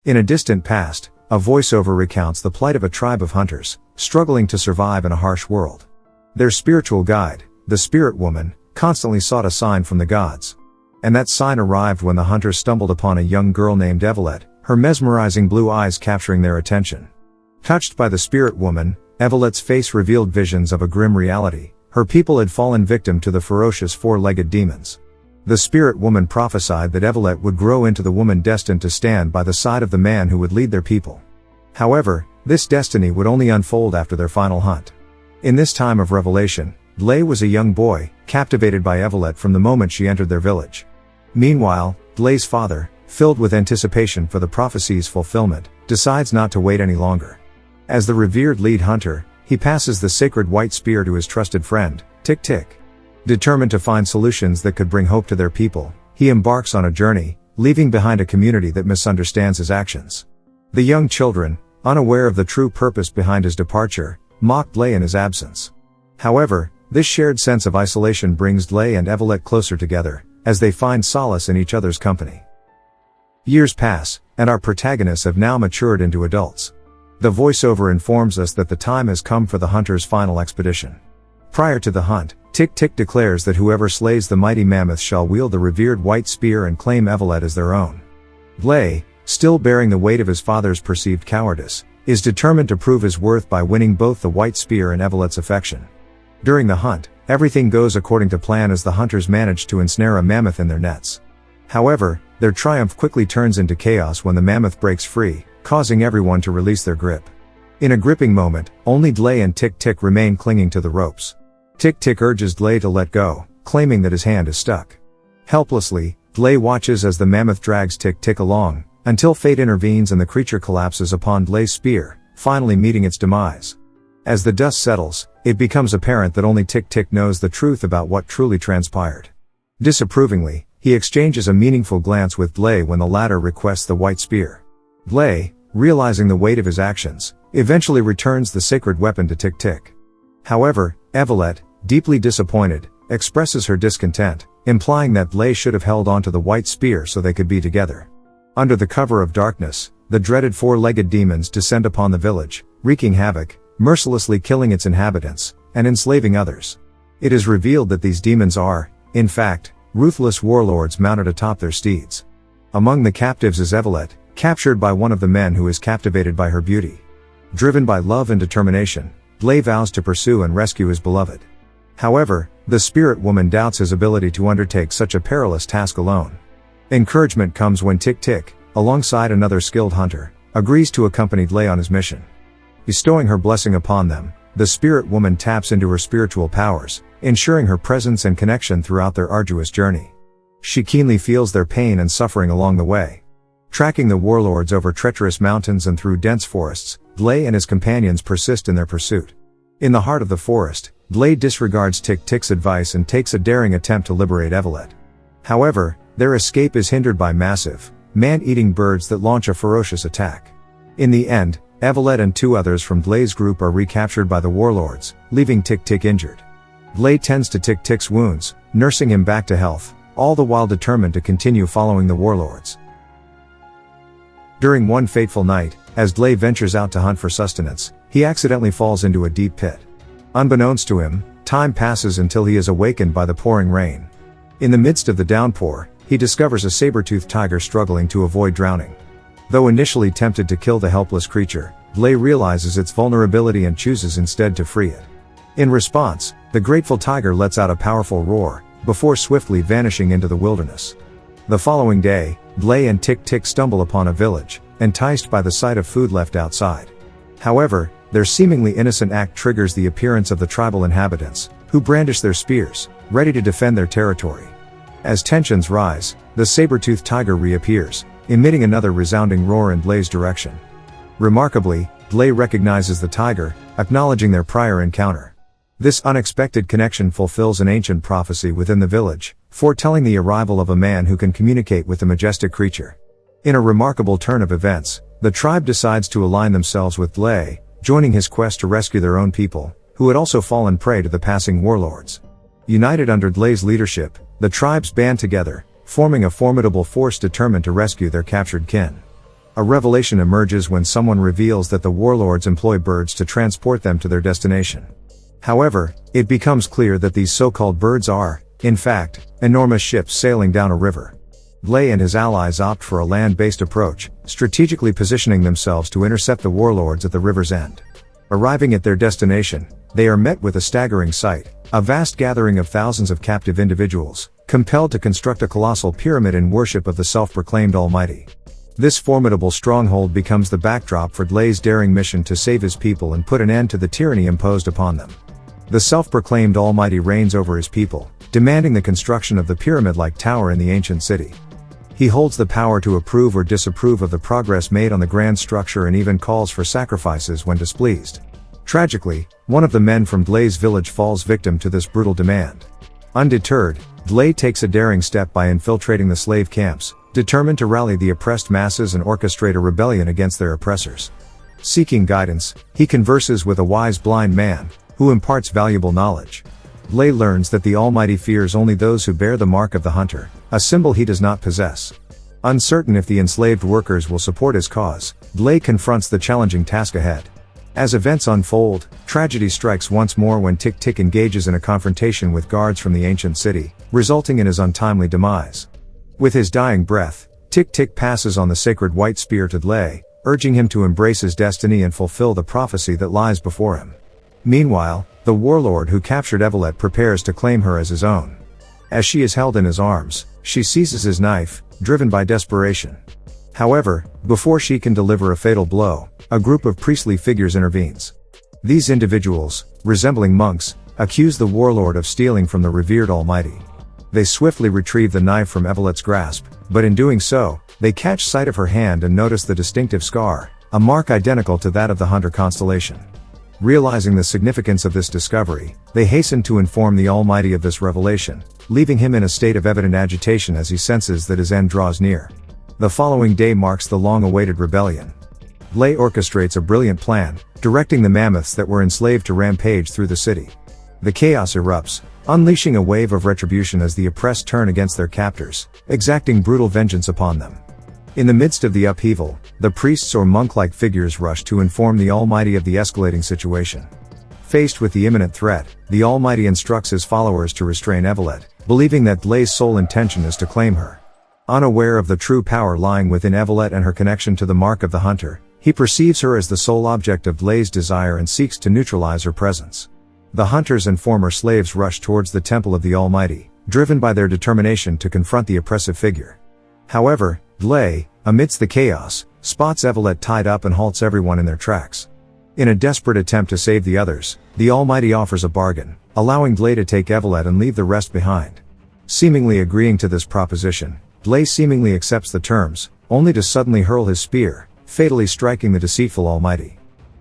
In a distant past, a voiceover recounts the plight of a tribe of hunters, struggling to survive in a harsh world. Their spiritual guide, the spirit woman, constantly sought a sign from the gods. And that sign arrived when the hunters stumbled upon a young girl named Evolet, her mesmerizing blue eyes capturing their attention. Touched by the spirit woman, Evolet's face revealed visions of a grim reality. Her people had fallen victim to the ferocious four-legged demons. The spirit woman prophesied that Evolet would grow into the woman destined to stand by the side of the man who would lead their people. However, this destiny would only unfold after their final hunt. In this time of revelation, Dlé was a young boy, captivated by Evolet from the moment she entered their village. Meanwhile, Dlé's father, filled with anticipation for the prophecies' fulfillment, decides not to wait any longer. As the revered lead hunter, he passes the sacred white spear to his trusted friend, Tick Tick. Determined to find solutions that could bring hope to their people, he embarks on a journey, leaving behind a community that misunderstands his actions. The young children, unaware of the true purpose behind his departure, mock Dlé in his absence. However, this shared sense of isolation brings Dlé and Evolet closer together, as they find solace in each other's company. Years pass, and our protagonists have now matured into adults. The voiceover informs us that the time has come for the hunter's final expedition. Prior to the hunt, Tick Tick declares that whoever slays the mighty mammoth shall wield the revered white spear and claim Evolet as their own. Dlé, still bearing the weight of his father's perceived cowardice, is determined to prove his worth by winning both the white spear and Evolet's affection. During the hunt, everything goes according to plan as the hunters manage to ensnare a mammoth in their nets. However, their triumph quickly turns into chaos when the mammoth breaks free, causing everyone to release their grip. In a gripping moment, only Dlé and Tick Tick remain clinging to the ropes. Tick Tick urges Dlé to let go, claiming that his hand is stuck. Helplessly, Dlé watches as the mammoth drags Tick Tick along, until fate intervenes and the creature collapses upon Dlé's spear, finally meeting its demise. As the dust settles, it becomes apparent that only Tick Tick knows the truth about what truly transpired. Disapprovingly, he exchanges a meaningful glance with Dlé when the latter requests the white spear. Dlé, realizing the weight of his actions, eventually returns the sacred weapon to Tick Tick. However, Evolet, deeply disappointed, expresses her discontent, implying that Dlé should have held onto the white spear so they could be together. Under the cover of darkness, the dreaded four-legged demons descend upon the village, wreaking havoc, mercilessly killing its inhabitants, and enslaving others. It is revealed that these demons are, in fact, ruthless warlords mounted atop their steeds. Among the captives is Evolet, captured by one of the men who is captivated by her beauty. Driven by love and determination, Dlé vows to pursue and rescue his beloved. However, the spirit woman doubts his ability to undertake such a perilous task alone. Encouragement comes when Tick Tick, alongside another skilled hunter, agrees to accompany Dlé on his mission. Bestowing her blessing upon them, the spirit woman taps into her spiritual powers, ensuring her presence and connection throughout their arduous journey. She keenly feels their pain and suffering along the way. Tracking the warlords over treacherous mountains and through dense forests, Dlé and his companions persist in their pursuit. In the heart of the forest, Dlé disregards Tick Tick's advice and takes a daring attempt to liberate Evolet. However, their escape is hindered by massive, man-eating birds that launch a ferocious attack. In the end, Evolet and two others from Dlé's group are recaptured by the warlords, leaving Tick Tick injured. Dlé tends to Tick Tick's wounds, nursing him back to health, all the while determined to continue following the warlords. During one fateful night, as Dlé ventures out to hunt for sustenance, he accidentally falls into a deep pit. Unbeknownst to him, time passes until he is awakened by the pouring rain. In the midst of the downpour, he discovers a saber-toothed tiger struggling to avoid drowning. Though initially tempted to kill the helpless creature, Dlé realizes its vulnerability and chooses instead to free it. In response, the grateful tiger lets out a powerful roar, before swiftly vanishing into the wilderness. The following day, Dlé and Tick Tick stumble upon a village, enticed by the sight of food left outside. However, their seemingly innocent act triggers the appearance of the tribal inhabitants, who brandish their spears, ready to defend their territory. As tensions rise, the saber-toothed tiger reappears, emitting another resounding roar in Dlé's direction. Remarkably, Dlé recognizes the tiger, acknowledging their prior encounter. This unexpected connection fulfills an ancient prophecy within the village, foretelling the arrival of a man who can communicate with the majestic creature. In a remarkable turn of events, the tribe decides to align themselves with Dlé, joining his quest to rescue their own people, who had also fallen prey to the passing warlords. United under Dlé's leadership, the tribes band together, forming a formidable force determined to rescue their captured kin. A revelation emerges when someone reveals that the warlords employ birds to transport them to their destination. However, it becomes clear that these so-called birds are, in fact, enormous ships sailing down a river. Lay and his allies opt for a land-based approach, strategically positioning themselves to intercept the warlords at the river's end. Arriving at their destination, they are met with a staggering sight, a vast gathering of thousands of captive individuals, compelled to construct a colossal pyramid in worship of the self-proclaimed Almighty. This formidable stronghold becomes the backdrop for Lay's daring mission to save his people and put an end to the tyranny imposed upon them. The self-proclaimed Almighty reigns over his people, demanding the construction of the pyramid-like tower in the ancient city. He holds the power to approve or disapprove of the progress made on the grand structure and even calls for sacrifices when displeased. Tragically, one of the men from Lay's village falls victim to this brutal demand. Undeterred, Lay takes a daring step by infiltrating the slave camps, determined to rally the oppressed masses and orchestrate a rebellion against their oppressors. Seeking guidance, he converses with a wise blind man, who imparts valuable knowledge. Lay learns that the Almighty fears only those who bear the mark of the hunter, a symbol he does not possess. Uncertain if the enslaved workers will support his cause, Lay confronts the challenging task ahead. As events unfold, tragedy strikes once more when Tick-Tick engages in a confrontation with guards from the ancient city, resulting in his untimely demise. With his dying breath, Tick-Tick passes on the sacred white spear to Lay, urging him to embrace his destiny and fulfill the prophecy that lies before him. Meanwhile, the warlord who captured Evolet prepares to claim her as his own. As she is held in his arms, she seizes his knife, driven by desperation. However, before she can deliver a fatal blow, a group of priestly figures intervenes. These individuals, resembling monks, accuse the warlord of stealing from the revered Almighty. They swiftly retrieve the knife from Evolet's grasp, but in doing so, they catch sight of her hand and notice the distinctive scar, a mark identical to that of the Hunter constellation. Realizing the significance of this discovery, they hasten to inform the Almighty of this revelation, leaving him in a state of evident agitation as he senses that his end draws near. The following day marks the long-awaited rebellion. Lay orchestrates a brilliant plan, directing the mammoths that were enslaved to rampage through the city. The chaos erupts, unleashing a wave of retribution as the oppressed turn against their captors, exacting brutal vengeance upon them. In the midst of the upheaval, the priests or monk-like figures rush to inform the Almighty of the escalating situation. Faced with the imminent threat, the Almighty instructs his followers to restrain Evolet, believing that Lay's sole intention is to claim her. Unaware of the true power lying within Evolet and her connection to the mark of the hunter, he perceives her as the sole object of Lay's desire and seeks to neutralize her presence. The hunters and former slaves rush towards the temple of the Almighty, driven by their determination to confront the oppressive figure. However, Lay, amidst the chaos, spots Evolet tied up and halts everyone in their tracks. In a desperate attempt to save the others, the Almighty offers a bargain, allowing Lay to take Evolet and leave the rest behind. Seemingly agreeing to this proposition, Lay seemingly accepts the terms, only to suddenly hurl his spear, fatally striking the deceitful Almighty.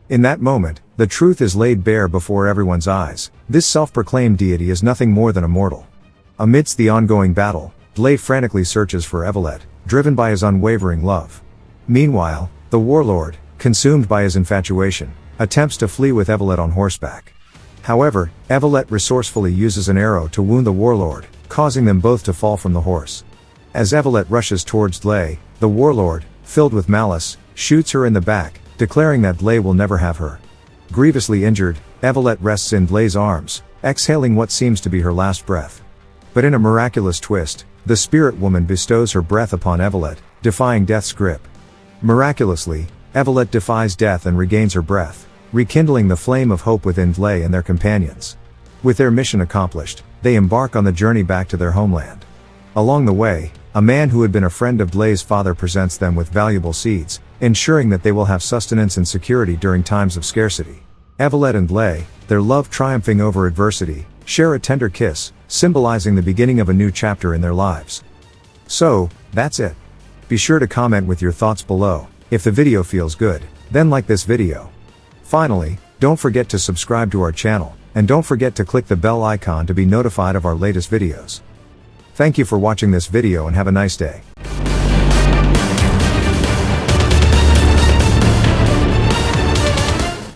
In that moment, the truth is laid bare before everyone's eyes. This self-proclaimed deity is nothing more than a mortal. Amidst the ongoing battle, Lay frantically searches for Evolet, driven by his unwavering love. Meanwhile, the warlord, consumed by his infatuation, attempts to flee with Evolet on horseback. However, Evolet resourcefully uses an arrow to wound the warlord, causing them both to fall from the horse. As Evolet rushes towards Lay, the warlord, filled with malice, shoots her in the back, declaring that Lay will never have her. Grievously injured, Evolet rests in Lay's arms, exhaling what seems to be her last breath. But in a miraculous twist, the spirit woman bestows her breath upon Evolet, defying death's grip. Miraculously, Evolet defies death and regains her breath, rekindling the flame of hope within Lay and their companions. With their mission accomplished, they embark on the journey back to their homeland. Along the way, a man who had been a friend of Lay's father presents them with valuable seeds, ensuring that they will have sustenance and security during times of scarcity. Evolet and Lay, their love triumphing over adversity, share a tender kiss, symbolizing the beginning of a new chapter in their lives. So, that's it. Be sure to comment with your thoughts below. If the video feels good, then like this video. Finally, don't forget to subscribe to our channel, and don't forget to click the bell icon to be notified of our latest videos. Thank you for watching this video and have a nice day.